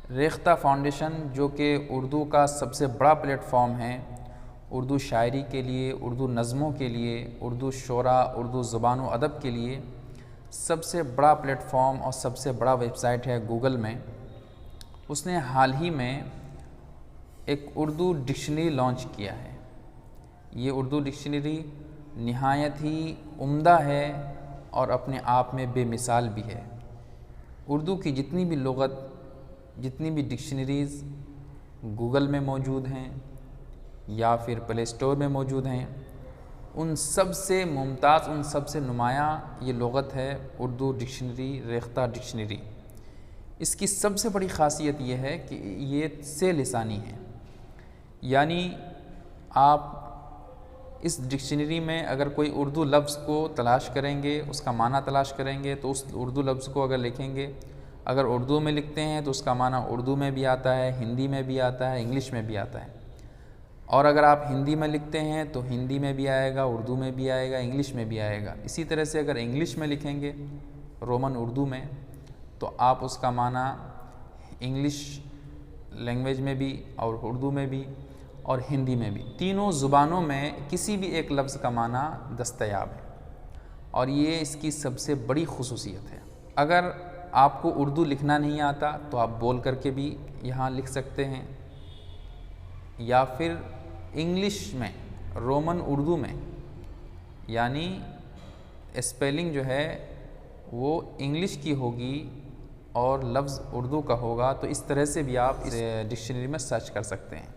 Rekhta foundation جو کہ اردو کا سب سے بڑا پلیٹ فارم ہے، اردو شاعری کے لیے، اردو نظموں کے لیے، اردو شعراء، اردو زبان و ادب کے لیے سب سے بڑا پلیٹ فارم اور سب سے بڑا ویب سائٹ ہے گوگل میں۔ اس نے حال ہی میں ایک اردو ڈکشنری لانچ کیا ہے۔ یہ اردو ڈکشنری نہایت ہی عمدہ ہے اور اپنے آپ میں بے مثال بھی ہے۔ اردو کی جتنی بھی لغت، جتنی بھی ڈکشنریز گوگل میں موجود ہیں یا پھر پلے اسٹور میں موجود ہیں، ان سب سے ممتاز، ان سب سے نمایاں یہ لغت ہے اردو ڈکشنری، ریختہ ڈکشنری۔ اس کی سب سے بڑی خاصیت یہ ہے کہ یہ سے لسانی ہے، یعنی آپ اس ڈکشنری میں اگر کوئی اردو لفظ کو تلاش کریں گے، اس کا معنی تلاش کریں گے تو اس اردو لفظ کو اگر لکھیں گے، اگر اردو میں لکھتے ہیں تو اس کا معنی اردو میں بھی آتا ہے، ہندی میں بھی آتا ہے، انگلش میں بھی آتا ہے، اور اگر آپ ہندی میں لکھتے ہیں تو ہندی میں بھی آئے گا، اردو میں بھی آئے گا، انگلش میں بھی آئے گا۔ اسی طرح سے اگر انگلش میں لکھیں گے رومن اردو میں تو آپ اس کا معنی انگلش لینگویج میں بھی اور اردو میں بھی اور ہندی میں بھی، تینوں زبانوں میں کسی بھی ایک لفظ کا معنی دستیاب ہے، اور یہ اس کی سب سے بڑی خصوصیت ہے۔ اگر آپ کو اردو لکھنا نہیں آتا تو آپ بول کر کے بھی یہاں لکھ سکتے ہیں، یا پھر انگلش میں رومن اردو میں، یعنی اسپیلنگ جو ہے وہ انگلش کی ہوگی اور لفظ اردو کا ہوگا، تو اس طرح سے بھی آپ اس ڈکشنری میں سرچ کر سکتے ہیں۔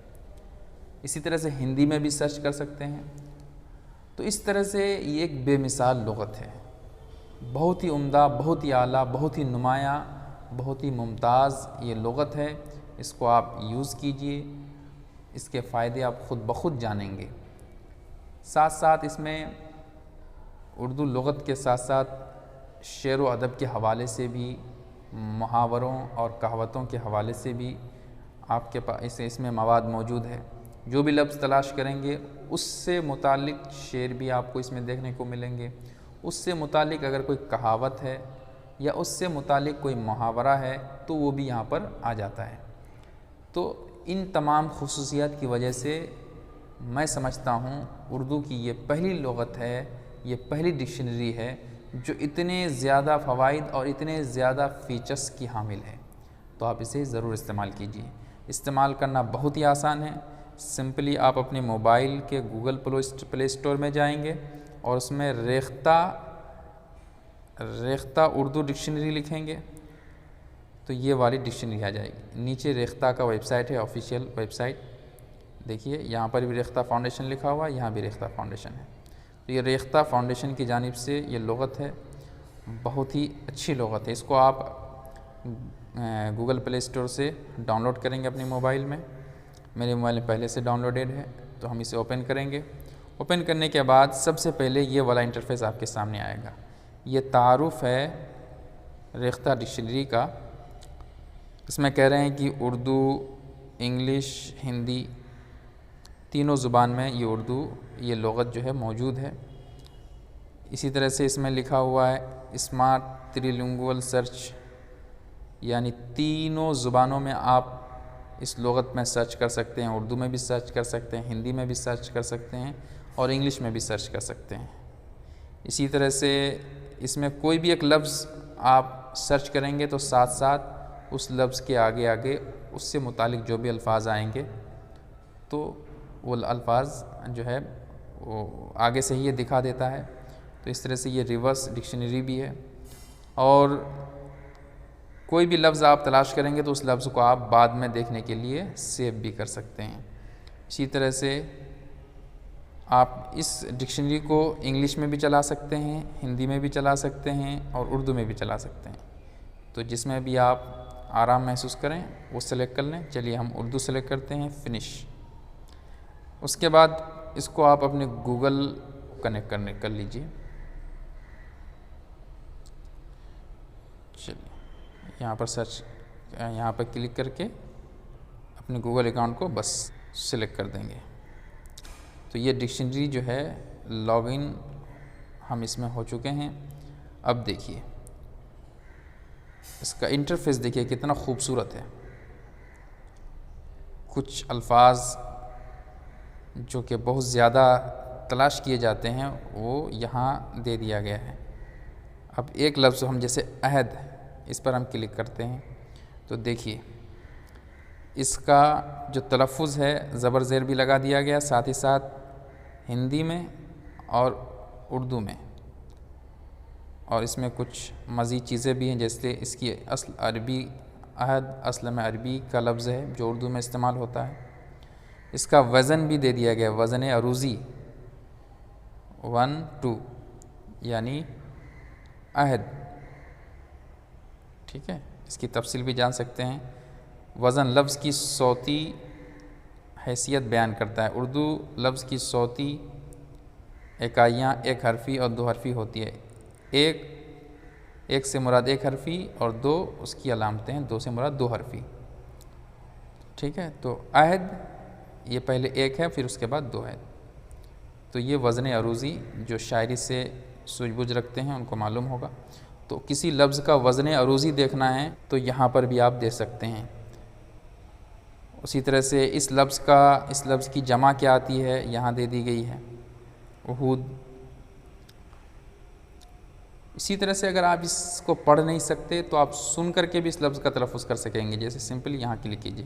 اسی طرح سے ہندی میں بھی سرچ کر سکتے ہیں۔ تو اس طرح سے یہ ایک بے مثال لغت ہے، بہت ہی عمدہ، بہت ہی اعلیٰ، بہت ہی نمایاں، بہت ہی ممتاز یہ لغت ہے۔ اس کو آپ یوز کیجئے، اس کے فائدے آپ خود بخود جانیں گے۔ ساتھ ساتھ اس میں اردو لغت کے ساتھ ساتھ شعر و ادب کے حوالے سے بھی، محاوروں اور کہاوتوں کے حوالے سے بھی آپ کے پاس اس میں مواد موجود ہے۔ جو بھی لفظ تلاش کریں گے اس سے متعلق شعر بھی آپ کو اس میں دیکھنے کو ملیں گے، اس سے متعلق اگر کوئی کہاوت ہے یا اس سے متعلق کوئی محاورہ ہے تو وہ بھی یہاں پر آ جاتا ہے۔ تو ان تمام خصوصیات کی وجہ سے میں سمجھتا ہوں اردو کی یہ پہلی لغت ہے، یہ پہلی ڈکشنری ہے جو اتنے زیادہ فوائد اور اتنے زیادہ فیچرز کی حامل ہے۔ تو آپ اسے ضرور استعمال کیجئے۔ استعمال کرنا بہت ہی آسان ہے۔ سمپلی آپ اپنے موبائل کے گوگل پلے اسٹور میں جائیں گے اور اس میں ریختہ اردو ڈکشنری لکھیں گے تو یہ والی ڈکشنری آ جائے گی۔ نیچے ریختہ کا ویب سائٹ ہے، آفیشیل ویب سائٹ، دیکھیے یہاں پر بھی ریختہ فاؤنڈیشن لکھا ہوا ہے، یہاں بھی ریختہ فاؤنڈیشن ہے۔ تو یہ ریختہ فاؤنڈیشن کی جانب سے یہ لغت ہے، بہت ہی اچھی لغت ہے۔ اس کو آپ گوگل پلے اسٹور سے ڈاؤن لوڈ کریں گے اپنے موبائل میں۔ میرے موبائل میں پہلے سے ڈاؤن لوڈیڈ ہے، تو ہم اسے اوپن کریں گے۔ اوپن کرنے کے بعد سب سے پہلے یہ والا انٹرفیس آپ کے سامنے آئے گا۔ یہ تعارف ہے ریختہ ڈکشنری کا۔ اس میں کہہ رہے ہیں کہ اردو، انگلش، ہندی تینوں زبان میں یہ لغت جو ہے موجود ہے۔ اسی طرح سے اس میں لکھا ہوا ہے اسمارٹ ٹری لنگوئل سرچ، یعنی تینوں زبانوں میں آپ اس لغت میں سرچ کر سکتے ہیں، اردو میں بھی سرچ کر سکتے ہیں، ہندی میں بھی سرچ کر سکتے ہیں اور انگلش میں بھی سرچ کر سکتے ہیں۔ اسی طرح سے اس میں کوئی بھی ایک لفظ آپ سرچ کریں گے تو ساتھ ساتھ اس لفظ کے آگے آگے اس سے متعلق جو بھی الفاظ آئیں گے تو وہ الفاظ جو ہے وہ آگے سے ہی یہ دکھا دیتا ہے۔ تو اس طرح سے یہ ریورس ڈکشنری بھی ہے، اور کوئی بھی لفظ آپ تلاش کریں گے تو اس لفظ کو آپ بعد میں دیکھنے کے لیے سیو بھی کر سکتے ہیں۔ اسی طرح سے آپ اس ڈکشنری کو انگلش میں بھی چلا سکتے ہیں، ہندی میں بھی چلا سکتے ہیں اور اردو میں بھی چلا سکتے ہیں۔ تو جس میں بھی آپ آرام محسوس کریں وہ سلیکٹ کر لیں۔ چلیے ہم اردو سلیکٹ کرتے ہیں، فنش۔ اس کے بعد اس کو آپ اپنے گوگل کنیکٹ کر لیجئے۔ چلیے یہاں پر یہاں پر کلک کر کے اپنے گوگل اکاؤنٹ کو بس سلیکٹ کر دیں گے۔ تو یہ ڈکشنری جو ہے لاگ ان ہم اس میں ہو چکے ہیں۔ اب دیکھیے اس کا انٹرفیس دیکھیے کتنا خوبصورت ہے۔ کچھ الفاظ جو کہ بہت زیادہ تلاش کیے جاتے ہیں وہ یہاں دے دیا گیا ہے۔ اب ایک لفظ ہم جیسے عہد، اس پر ہم کلک کرتے ہیں تو دیکھیے اس کا جو تلفظ ہے زبر زیر بھی لگا دیا گیا، ساتھ ہی ساتھ ہندی میں اور اردو میں، اور اس میں کچھ مزید چیزیں بھی ہیں جیسے اس کی اصل عربی عہد اصل میں عربی کا لفظ ہے جو اردو میں استعمال ہوتا ہے۔ اس کا وزن بھی دے دیا گیا، وزن عروضی 1 2 یعنی عہد، ٹھیک ہے۔ اس کی تفصیل بھی جان سکتے ہیں۔ وزن لفظ کی صوتی حیثیت بیان کرتا ہے۔ اردو لفظ کی صوتی اکائیاں ایک حرفی اور دو حرفی ہوتی ہے۔ ایک سے مراد ایک حرفی اور دو اس کی علامتیں ہیں، دو سے مراد دو حرفی، ٹھیک ہے۔ تو عہد یہ پہلے ایک ہے پھر اس کے بعد دو ہے۔ تو یہ وزن عروضی جو شاعری سے سوجھ بوجھ رکھتے ہیں ان کو معلوم ہوگا۔ تو کسی لفظ کا وزن عروضی دیکھنا ہے تو یہاں پر بھی آپ دیکھ سکتے ہیں۔ اسی طرح سے اس لفظ کی جمع کیا آتی ہے یہاں دے دی گئی ہے، عہود۔ اسی طرح سے اگر آپ اس کو پڑھ نہیں سکتے تو آپ سن کر کے بھی اس لفظ کا تلفظ کر سکیں گے، جیسے سمپل یہاں کلک کیجیے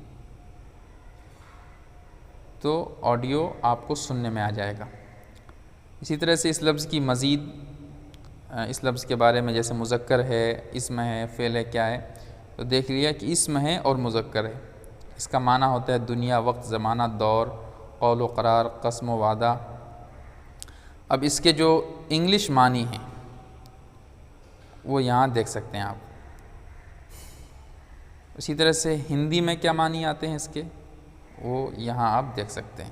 تو آڈیو آپ کو سننے میں آ جائے گا۔ اسی طرح سے اس لفظ کی مزید اس لفظ کے بارے میں جیسے مذکر ہے، اسم ہے، فعل ہے، کیا ہے، تو دیکھ لیا کہ اسم ہے اور مذکر ہے۔ اس کا معنی ہوتا ہے دنیا، وقت، زمانہ، دور، قول و قرار، قسم و وعدہ۔ اب اس کے جو انگلش معنی ہیں وہ یہاں دیکھ سکتے ہیں آپ۔ اسی طرح سے ہندی میں کیا معنی آتے ہیں اس کے، وہ یہاں آپ دیکھ سکتے ہیں۔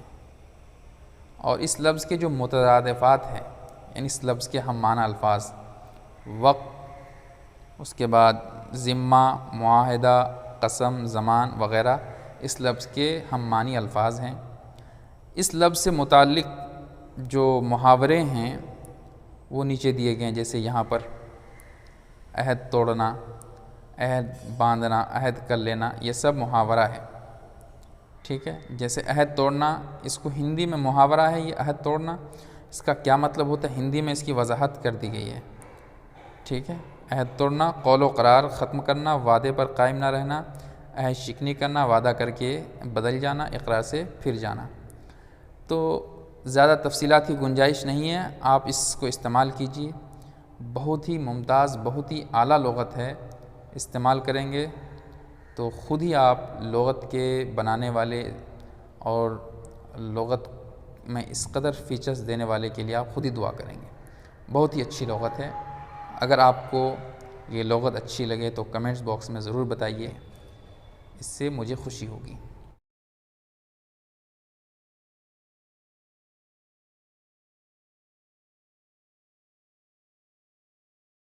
اور اس لفظ کے جو مترادفات ہیں، یعنی اس لفظ کے ہم معنی الفاظ، وقت، اس کے بعد ذمہ، معاہدہ، قسم، زمان وغیرہ اس لفظ کے ہم معنی الفاظ ہیں۔ اس لفظ سے متعلق جو محاورے ہیں وہ نیچے دیے گئے ہیں، جیسے یہاں پر عہد توڑنا، عہد باندھنا، عہد کر لینا، یہ سب محاورہ ہے، ٹھیک ہے۔ جیسے عہد توڑنا، اس کو ہندی میں محاورہ ہے یہ عہد توڑنا، اس کا کیا مطلب ہوتا ہے ہندی میں اس کی وضاحت کر دی گئی ہے، ٹھیک ہے۔ عہد توڑنا، قول و قرار ختم کرنا، وعدے پر قائم نہ رہنا، عہد شکنی کرنا، وعدہ کر کے بدل جانا، اقرار سے پھر جانا۔ تو زیادہ تفصیلات کی گنجائش نہیں ہے، آپ اس کو استعمال کیجیے، بہت ہی ممتاز، بہت ہی اعلیٰ لغت ہے، استعمال کریں گے تو خود ہی آپ لغت کے بنانے والے اور لغت میں اس قدر فیچرز دینے والے کے لیے آپ خود ہی دعا کریں گے۔ بہت ہی اچھی لغت ہے۔ اگر آپ کو یہ لغت اچھی لگے تو کمنٹس باکس میں ضرور بتائیے، اس سے مجھے خوشی ہوگی۔